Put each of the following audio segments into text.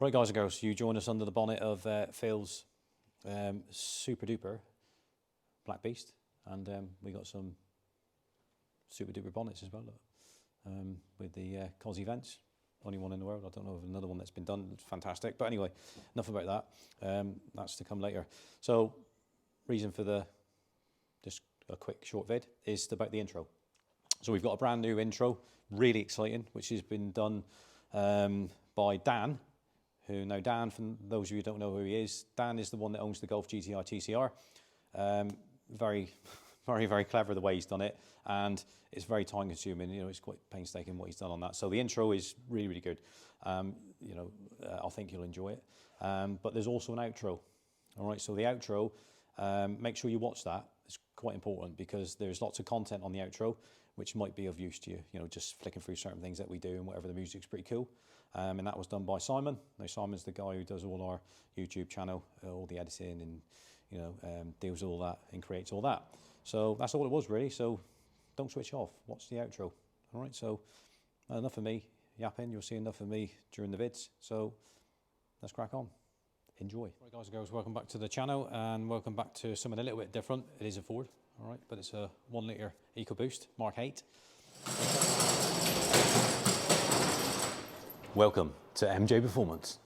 Right, guys and girls, you join us under the bonnet of Phil's super duper Black Beast, and we got some super duper bonnets as well, with the Cosy vents. Only one in the world. I don't know of another one that's been done. It's fantastic. But anyway, enough about that. That's to come later. So, reason for just a quick short vid is about the intro. So we've got a brand new intro, really exciting, which has been done by Dan. Now Dan, for those of you who don't know who he is, Dan is the one that owns the Golf GTI TCR. Very clever the way he's done it, and it's very time consuming. You know, it's quite painstaking what he's done on that. So the intro is really good. I think you'll enjoy it. But there's also an outro. All right, so the outro, make sure you watch that. It's quite important because there's lots of content on the outro which might be of use to you. You know, just flicking through certain things that we do and whatever, the music's pretty cool. And that was done by Simon. Now Simon's the guy who does all our YouTube channel, all the editing, and deals with all that and creates all that. So that's all it was really. So don't switch off. Watch the outro. All right. So enough of me yapping. You'll see enough of me during the vids. So let's crack on. Enjoy. Right, guys and girls, welcome back to the channel, and welcome back to something a little bit different. It is a Ford, all right, but it's a 1 litre EcoBoost MK8. Welcome to MJ Performance.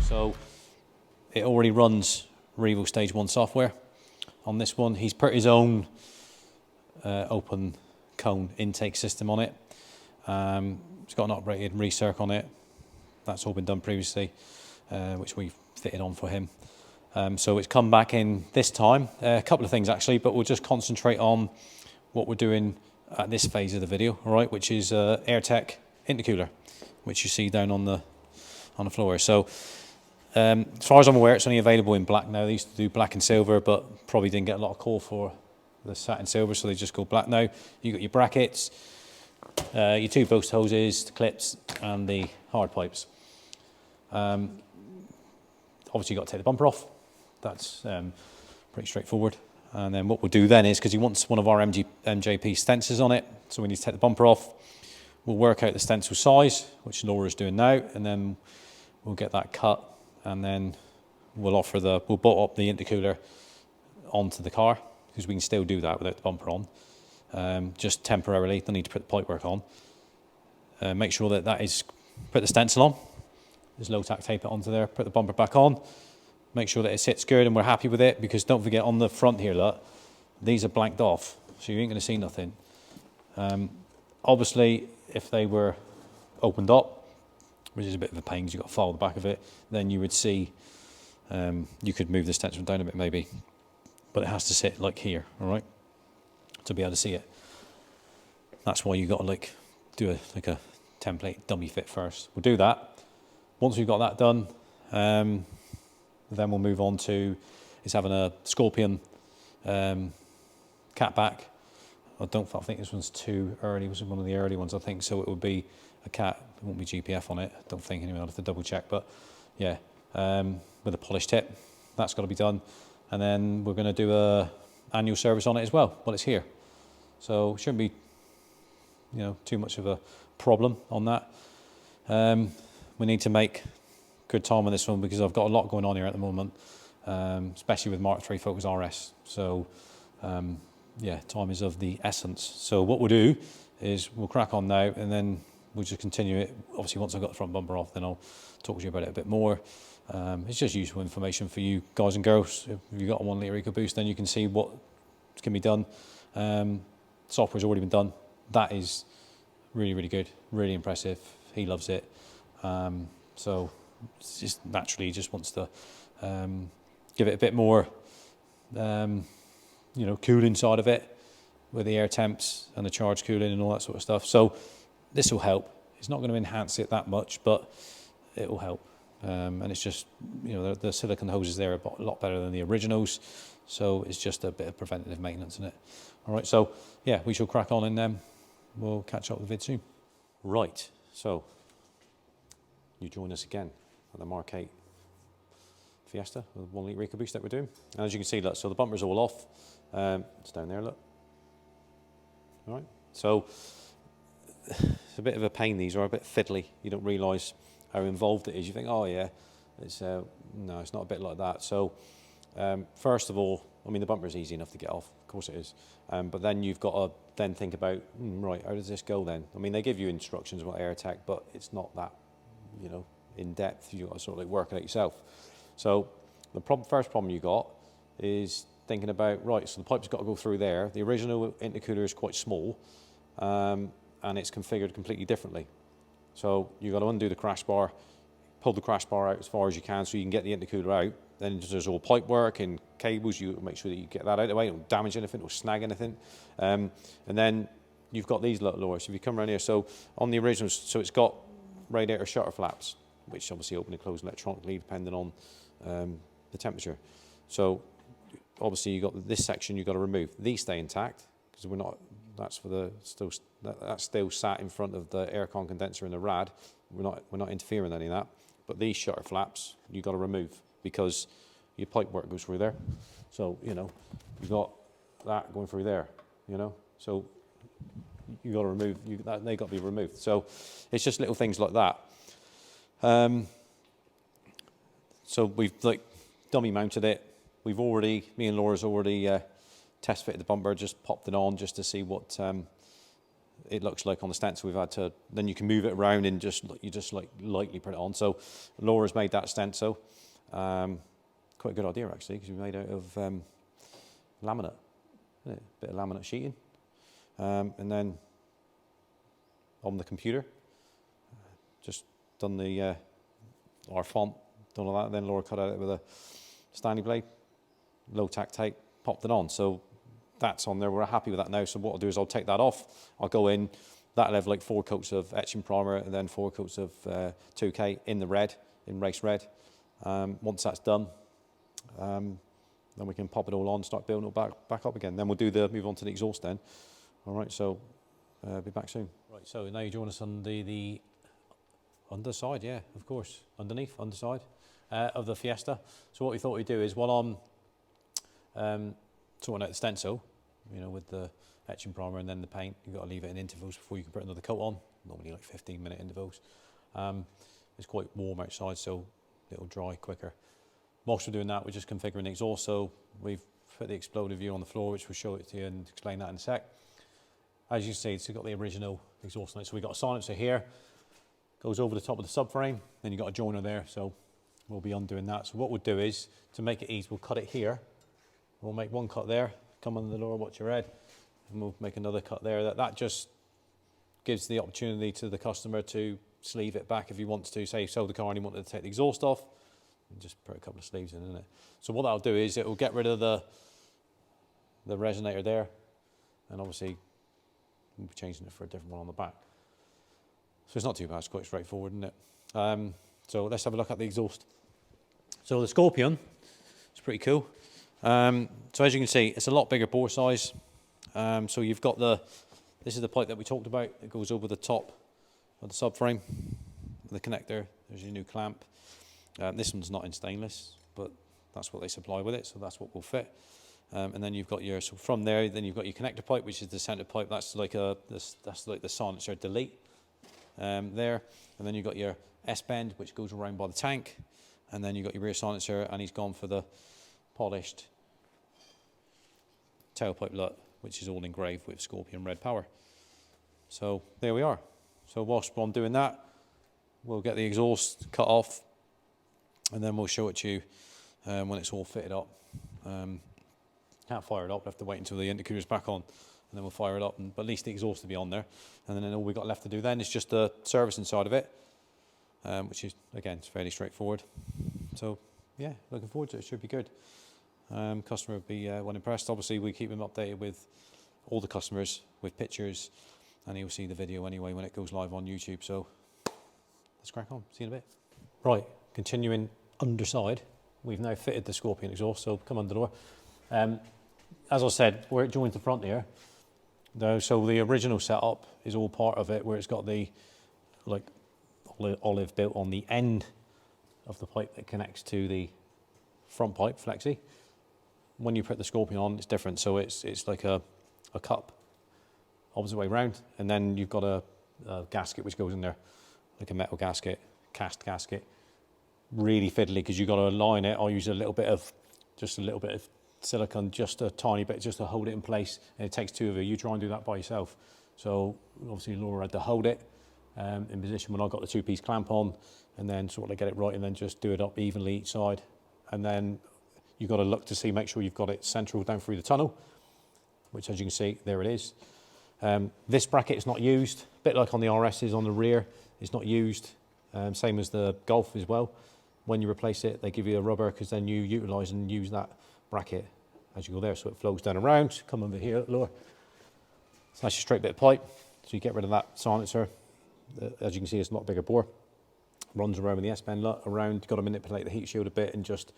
So it already runs Revo Stage 1 software. On this one, he's put his own open cone intake system on it. It's got an operated recirc on it. That's all been done previously, which we fitted on for him. So it's come back in this time. A couple of things actually, but we'll just concentrate on what we're doing at this phase of the video, all right, which is Airtec Intercooler, which you see down on the floor. So as far as I'm aware, it's only available in black now. They used to do black and silver, but probably didn't get a lot of call for the satin silver, so they just go black now. You got your brackets, your two boost hoses, the clips, and the hard pipes. Obviously, you've got to take the bumper off. That's pretty straightforward. And then what we'll do then is, because he wants one of our MJP stencils on it, so we need to take the bumper off. We'll work out the stencil size, which Laura's doing now, and then we'll get that cut. And then we'll bolt up the intercooler onto the car, because we can still do that without the bumper on, just temporarily. Don't need to put the pipework on. Make sure that is, put the stencil on, just low tack tape it onto there, put the bumper back on, make sure that it sits good and we're happy with it, because don't forget on the front here, look, these are blanked off, so you ain't going to see nothing. Obviously, if they were opened up, which is a bit of a pain because you've got to file the back of it, then you would see, you could move the stencil down a bit maybe, but it has to sit like here, all right, to be able to see it. That's why you got to like do a template dummy fit first. We'll do that. Once we've got that done, then we'll move on to having a Scorpion catback. I think this one's too early. This was one of the early ones, I think, so it would be a cat. There won't be GPF on it, I don't think, anyway. I'll have to double check, but yeah, with a polished tip. That's got to be done. And then we're going to do a annual service on it as well while it's here. So shouldn't be, too much of a problem on that. We need to make good time on this one because I've got a lot going on here at the moment, especially with Mark III Focus RS. So yeah, time is of the essence. So what we'll do is we'll crack on now, and then we'll just continue it. Obviously, once I've got the front bumper off, then I'll talk to you about it a bit more. It's just useful information for you guys and girls. If you've got a 1 litre EcoBoost, then you can see what can be done. Software's already been done. That is really good, really impressive. He loves it. So it's just naturally, he just wants to give it a bit more you know, cooling side of it with the air temps and the charge cooling and all that sort of stuff. So this will help. It's not going to enhance it that much, but it will help. And it's just, you know, the silicone hoses there are a lot better than the originals. So it's just a bit of preventative maintenance in it. All right, so yeah, we shall crack on and we'll catch up with the vid soon. Right, so you join us again at the MK8 Fiesta, the 1 litre EcoBoost that we're doing. And as you can see, look, so the bumper's all off. It's down there, look. All right, so it's a bit of a pain, these are a bit fiddly. You don't realise how involved it is. You think, oh yeah, it's no, it's not a bit like that. So first of all, I mean, the bumper is easy enough to get off, of course it is. But then you've got to then think about, right, how does this go then? I mean, they give you instructions about Airtec, but it's not that, you know, in depth. You've got to sort of like work it out yourself. So the first problem you got is thinking about, right, so the pipe's got to go through there. The original intercooler is quite small, and it's configured completely differently. So you've got to undo the crash bar, pull the crash bar out as far as you can so you can get the intercooler out. Then there's all pipe work and cables. You make sure that you get that out of the way. Don't damage anything or snag anything. And then you've got these little lowers. If you come around here, so on the original, so it's got radiator shutter flaps, which obviously open and close electronically depending on the temperature. So obviously you've got this section you've got to remove. These stay intact because we're not. That's for the that's still sat in front of the aircon condenser in the rad. We're not interfering with any of that. But these shutter flaps you've got to remove because your pipe work goes through there. So you know you've got that going through there. You know, so you got to remove. They got to be removed. So it's just little things like that. So we've like dummy mounted it. Me and Laura's already test fitted the bumper, just popped it on just to see what it looks like on the stencil. We've had to, then you can move it around and you just like lightly put it on. So Laura's made that stencil. Quite a good idea actually, because we made out of laminate, isn't it? A bit of laminate sheeting. And then on the computer, just done the our font, done all that. Then Laura cut out it with a Stanley blade, low tack tape, popped it on. So that's on there. We're happy with that now. So what I'll do is I'll take that off. I'll go in. That'll have like 4 coats of etching primer and then 4 coats of 2K in the red, in race red. Once that's done, then we can pop it all on, start building it back up again. Then we'll move on to the exhaust then. All right, so be back soon. Right, so now you join us on the underside, yeah, of course, underside of the Fiesta. So what we thought we'd do is while I'm sorting out the stencil, you know, with the etching primer and then the paint, you've got to leave it in intervals before you can put another coat on, normally like 15-minute intervals. It's quite warm outside, so it'll dry quicker. Whilst we're doing that, we're just configuring the exhaust. So we've put the exploder view on the floor, which we'll show it to you and explain that in a sec. As you see, it's got the original exhaust on it. So we've got a silencer here, goes over the top of the subframe, then you've got a joiner there, so we'll be undoing that. So what we'll do is, to make it easy, we'll cut it here. We'll make one cut there, come under the door, watch your head, and we'll make another cut there. That just gives the opportunity to the customer to sleeve it back if he wants to. Say he sold the car and he wanted to take the exhaust off, and just put a couple of sleeves in it. So what that'll do is it will get rid of the resonator there, and obviously we'll be changing it for a different one on the back. So it's not too bad, it's quite straightforward, isn't it? So let's have a look at the exhaust. So the Scorpion, it's pretty cool. So as you can see, it's a lot bigger bore size. So you've got this is the pipe that we talked about. It goes over the top of the subframe, the connector. There's your new clamp. This one's not in stainless, but that's what they supply with it, so that's what will fit. And then you've got so from there, then you've got your connector pipe, which is the center pipe. That's like the silencer delete there. And then you've got your S-bend, which goes around by the tank. And then you've got your rear silencer, and he's gone for the polished tailpipe nut, which is all engraved with Scorpion red power. So there we are. So whilst I'm doing that, we'll get the exhaust cut off, and then we'll show it to you when it's all fitted up. Can't fire it up, we'll have to wait until the intercooler's back on, and then we'll fire it up, but at least the exhaust will be on there. And then all we've got left to do then is just the servicing side of it, which is, again, it's fairly straightforward. So yeah, looking forward to it, should be good. Customer would be well impressed. Obviously, we keep him updated with all the customers with pictures, and he'll see the video anyway when it goes live on YouTube. So let's crack on. See you in a bit. Right, continuing underside. We've now fitted the Scorpion exhaust, so come under the door. As I said, where it joins the front here, though, so the original setup is all part of it, where it's got the like olive built on the end of the pipe that connects to the front pipe flexi. When you put the Scorpion on, it's different. So it's like a cup opposite way round, and then you've got a gasket which goes in there, like a metal gasket, cast gasket. Really fiddly because you've got to align it. I'll use just a little bit of silicone, just a tiny bit, just to hold it in place. And it takes two of you. You try and do that by yourself. So obviously Laura had to hold it in position when I got the two-piece clamp on, and then sort of get it right, and then just do it up evenly each side. And then you've got to look to see, make sure you've got it central down through the tunnel, which, as you can see, there it is. This bracket is not used, a bit like on the RSs on the rear, it's not used. Same as the Golf as well. When you replace it, they give you a rubber, because then you utilise and use that bracket as you go there, so it flows down around. Come over here, Laura. It's nice straight bit of pipe, so you get rid of that silencer. As you can see, it's a lot bigger bore. Runs around with the S-bend around. You've got to manipulate the heat shield a bit and just,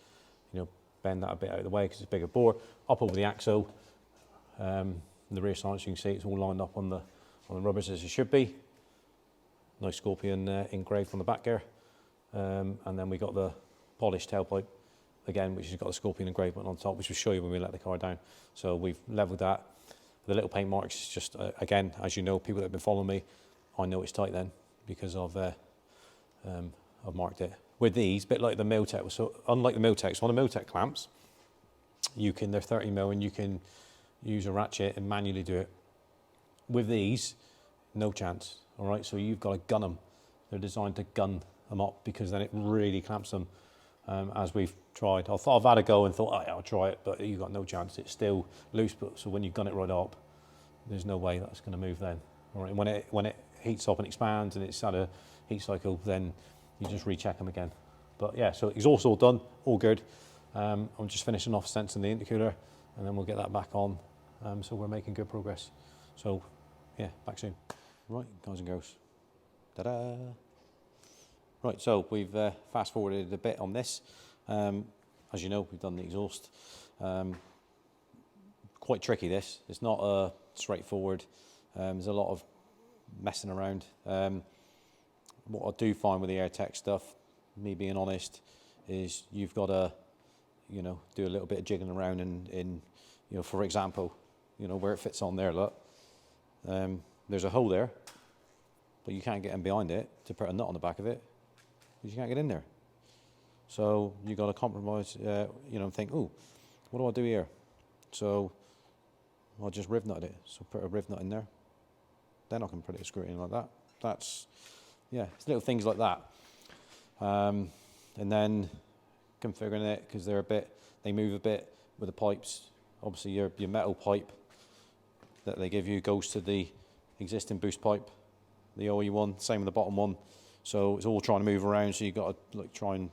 bend that a bit out of the way because it's a bigger bore. Up over the axle, the rear silencer, you can see it's all lined up on the rubbers as it should be. Nice Scorpion engraved on the back there. And then we got the polished tailpipe again, which has got the Scorpion engraved on top, which we'll show you when we let the car down. So we've leveled that. The little paint marks, just again, as you know, people that have been following me, I know it's tight then because I've marked it. With these, a bit like the Miltec, so unlike the Miltec, so on the Miltec clamps, they're 30mm and you can use a ratchet and manually do it. With these, no chance, all right? So you've got to gun them. They're designed to gun them up because then it really clamps them, as we've tried. I've had a go and thought, oh, yeah, I'll try it, but you've got no chance. It's still loose, but so when you gun it right up, there's no way that's going to move then. All right, and when it heats up and expands and it's had a heat cycle, then you just recheck them again. But yeah, so exhaust all done, all good. I'm just finishing off sensing the intercooler, and then we'll get that back on. So we're making good progress. So yeah, back soon. Right, guys and girls. Ta-da! Right, so we've fast forwarded a bit on this. As you know, we've done the exhaust. Quite tricky this. It's not straightforward. There's a lot of messing around. What I do find with the Airtec stuff, me being honest, is you've got to, do a little bit of jiggling around in for example, where it fits on there, look. There's a hole there, but you can't get in behind it to put a nut on the back of it, because you can't get in there. So you've got to compromise, think, oh, what do I do here? So I'll just riv nut it. So put a riv nut in there. Then I can put it a screw in like that. That's, it's little things like that. And then configuring it, because they move a bit with the pipes. Obviously your metal pipe that they give you goes to the existing boost pipe, the OE one, same with the bottom one. So it's all trying to move around, so you've got to try and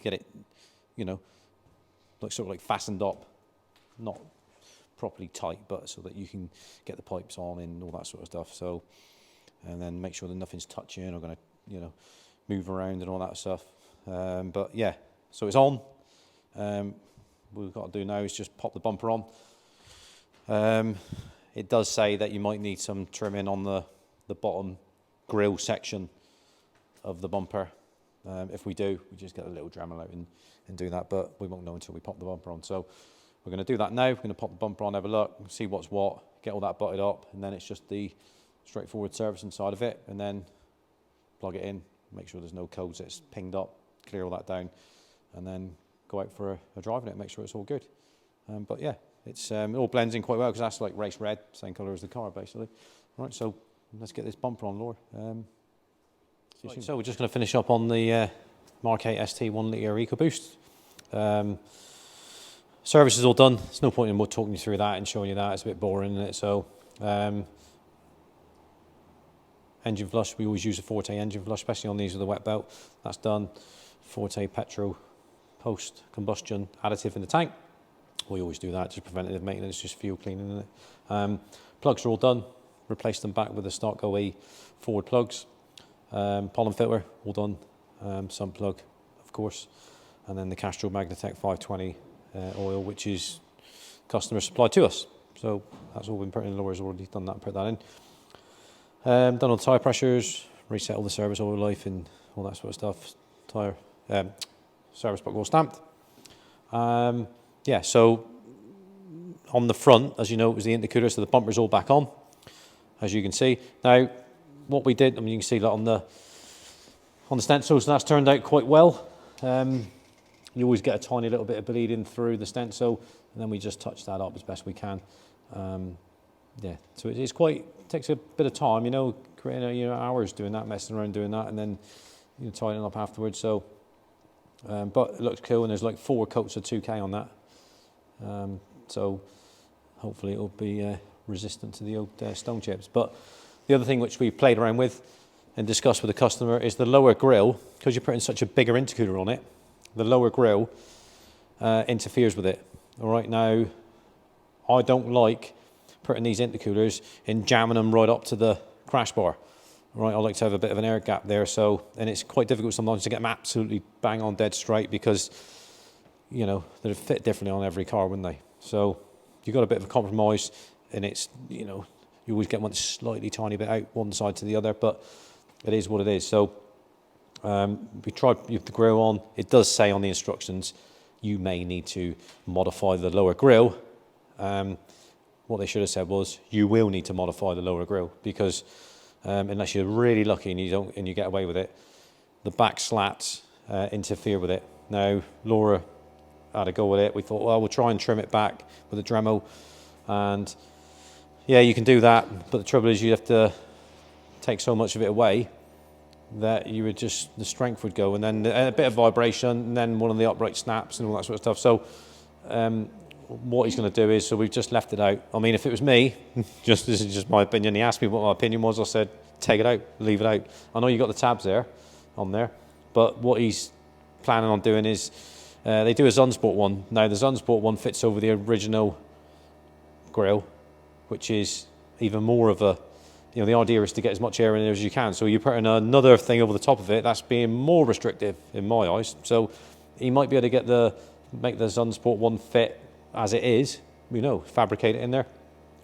get it, sort of fastened up, not properly tight, but so that you can get the pipes on and all that sort of stuff. So, and then make sure that nothing's touching or going to, move around and all that stuff. But yeah, so it's on. What we've got to do now is just pop the bumper on. It does say that you might need some trimming on the bottom grille section of the bumper. If we do, we just get a little Dremel out and do that, but we won't know until we pop the bumper on. So we're going to do that now. We're going to pop the bumper on, have a look, see what's what, get all that butted up, and then it's just the straightforward servicing side of it, and then plug it in, make sure there's no codes that's pinged up, clear all that down, and then go out for a drive in it, make sure it's all good. But yeah, it's it all blends in quite well, because that's like race red, same colour as the car basically. All right, so let's get this bumper on, Laura. Right, so we're just going to finish up on the MK8 ST 1 litre EcoBoost. Service is all done. There's no point in talking you through that and showing you that. It's a bit boring, isn't it? So engine flush, we always use a Forte engine flush, especially on these with the wet belt. That's done. Forte petrol post-combustion additive in the tank. We always do that, just preventative maintenance, just fuel cleaning in it. Plugs are all done. Replaced them back with the stock OE forward plugs. Pollen filter, all done. Sun plug, of course. And then the Castrol Magnatec 520 oil, which is customer supplied to us. So that's all been put in. Laura's already done that, put that in. Done all the tyre pressures, reset all the service oil life and all that sort of stuff. Tyre, service book all stamped. Yeah, so on the front, as you know, it was the intercooler, so the bumper's all back on, as you can see. Now, what we did, I mean, you can see that on the stencils, that's turned out quite well. You always get a tiny little bit of bleeding through the stencil, and then we just touch that up as best we can. Yeah, so it's quite, takes a bit of time, you know, creating hours doing that, messing around doing that, and then tidying up afterwards. So, but it looks cool, and there's like 4 coats of 2K on that. So hopefully it'll be resistant to the old stone chips. But the other thing which we played around with and discussed with the customer is the lower grille, because you're putting such a bigger intercooler on it, the lower grille interferes with it. All right, now I don't like putting these intercoolers and jamming them right up to the crash bar. All right, I like to have a bit of an air gap there, so, and it's quite difficult sometimes to get them absolutely bang on dead straight because, you know, they'd fit differently on every car, wouldn't they? So you've got a bit of a compromise, and it's, you know, you always get one slightly tiny bit out one side to the other, but it is what it is. So we tried with the grille on. It does say on the instructions you may need to modify the lower grille. What they should have said was you will need to modify the lower grille, because unless you're really lucky and you get away with it, the back slats interfere with it. Now Laura had a go with it. We thought, well, we'll try and trim it back with a Dremel, and yeah, you can do that, but the trouble is you have to take so much of it away that you would just, the strength would go, and then a bit of vibration, and then one of the upright snaps and all that sort of stuff. So what he's going to do is, so we've just left it out. I mean, if it was me, this is just my opinion, he asked me what my opinion was, I said, take it out, leave it out. I know you got the tabs there, on there, but what he's planning on doing is, they do a Zunsport one. Now the Zunsport one fits over the original grille, which is even more of a, you know, the idea is to get as much air in there as you can. So you're putting another thing over the top of it, that's being more restrictive in my eyes. So he might be able to get make the Zunsport one fit as it is, you know, fabricate it in there,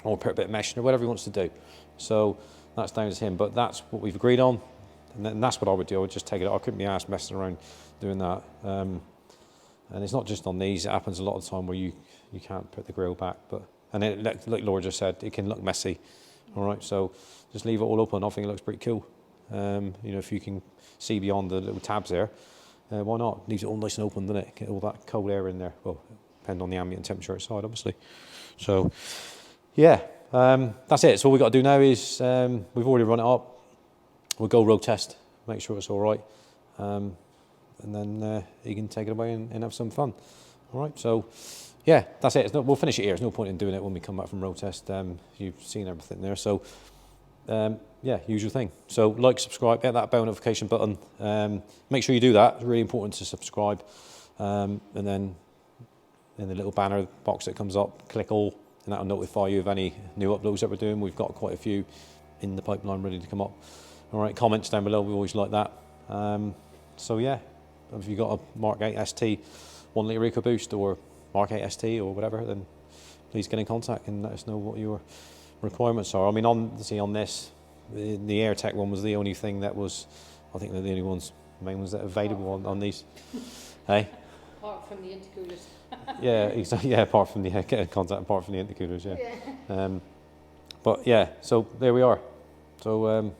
or put a bit of mesh in there, whatever he wants to do. So that's down to him, but that's what we've agreed on, and that's what I would do. I would just take it out. I couldn't be asked messing around doing that. And it's not just on these, it happens a lot of the time where you can't put the grille back, but, and it, like Laura just said, it can look messy. All right, so just leave it all open. I think it looks pretty cool. You know, if you can see beyond the little tabs there, why not? Leaves it all nice and open, doesn't it? Get all that cold air in there. Well, depend on the ambient temperature outside, obviously. So, yeah, that's it. So all we've got to do now is, we've already run it up. We'll go road test, make sure it's all right. And then you can take it away and have some fun. All right, so yeah, that's it. We'll finish it here. There's no point in doing it when we come back from road test. You've seen everything there. So yeah, usual thing. So like, subscribe, hit that bell notification button. Make sure you do that. It's really important to subscribe. And then in the little banner box that comes up, click all, and that'll notify you of any new uploads that we're doing. We've got quite a few in the pipeline ready to come up. All right, comments down below. We always like that. So yeah, if you've got a Mark 8 ST 1 litre EcoBoost or Mark 8 ST or whatever, then please get in contact and let us know what your requirements are. I mean, on this, the Airtec one was the only thing that was, I think they're the only ones, main ones that are available on these. Hey? Apart from the intercoolers. Yeah, exactly. Yeah, apart from the get in contact, apart from the intercoolers. Yeah. But yeah, so there we are. So another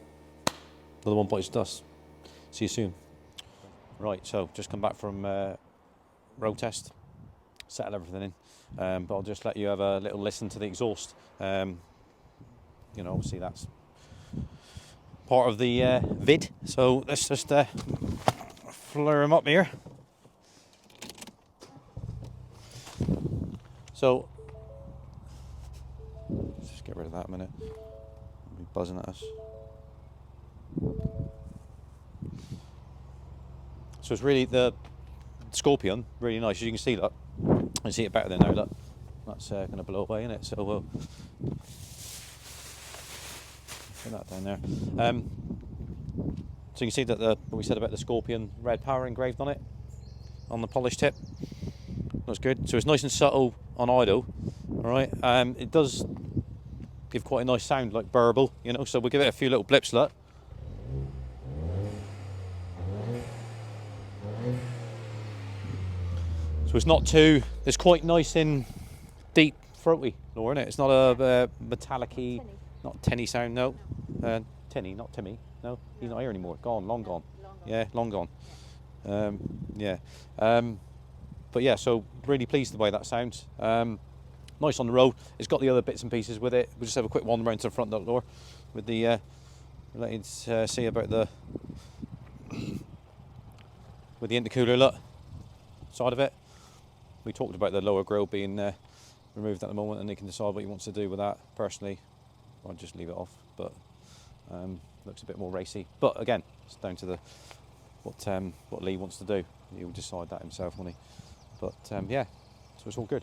one bites dust. See you soon. Right, so just come back from road test, settle everything in, but I'll just let you have a little listen to the exhaust. You know, obviously that's part of the vid, so let's just flare them up here. So let's just get rid of that a minute. It'll be buzzing at us. So it's really the Scorpion, really nice. As you can see, look, I see it better than now. Look, that's going to blow away, isn't it? So we'll put that down there. So you can see that what we said about the Scorpion red power engraved on it, on the polished tip. That's good. So it's nice and subtle on idle. All right. It does give quite a nice sound, like burble, you know. So we'll give it a few little blips, look. So it's not too. It's quite nice and deep, throaty, Laura, isn't it? It's not a metallic-y, not tinny sound. No, tinny, not Timmy. No, he's not here anymore. Gone, long gone. Yeah, long gone. Yeah. But yeah, so really pleased with the way that sounds. Nice on the road. It's got the other bits and pieces with it. We'll just have a quick wander around to the front door with the let you see about the with the intercooler look side of it. We talked about the lower grille being removed at the moment, and he can decide what he wants to do with that. Personally, I'd just leave it off, but looks a bit more racy. But again, it's down to what Lee wants to do. He'll decide that himself, won't he? But yeah, so it's all good.